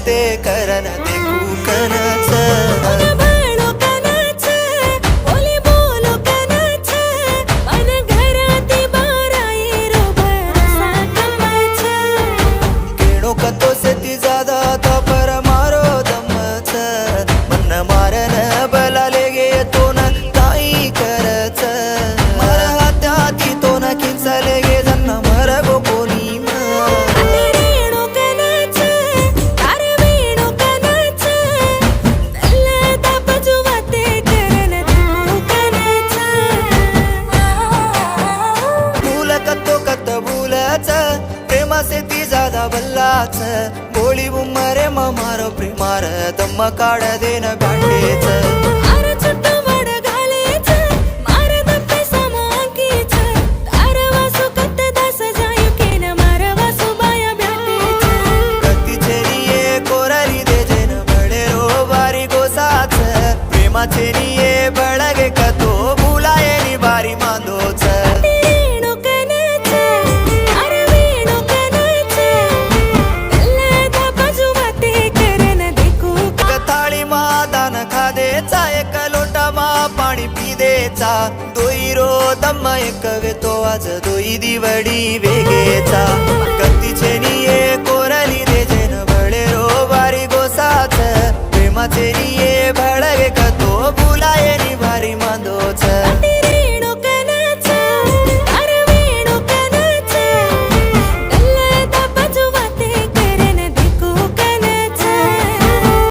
ते करन ते कुकनच कतो से ती ज्यादा था पर मारो दमच मन मारन बला लेगे तो न काही करच मर हात्याती तो न किंचलेगे जन्न मर गो कोणी भूल कतो कत भूलच प्रेमा से ती ज्यादा बल्लाच गोळी बुम्मरे मारो प्रेमार दम्म काढ देन गांडेच कतीचे कोरारी दे जेन बडे रो बारी गोसाच प्रेमाचे निये बळगे कतो भुलाये नि बारी मांदोच एक लोटा मा पाणी पी देचा दोई रो दम एक वेतो आज दोई दिवडी वेगेचा कतीचे निये कोरली दे जेन बळे रो बारी गोसाच प्रेमाचे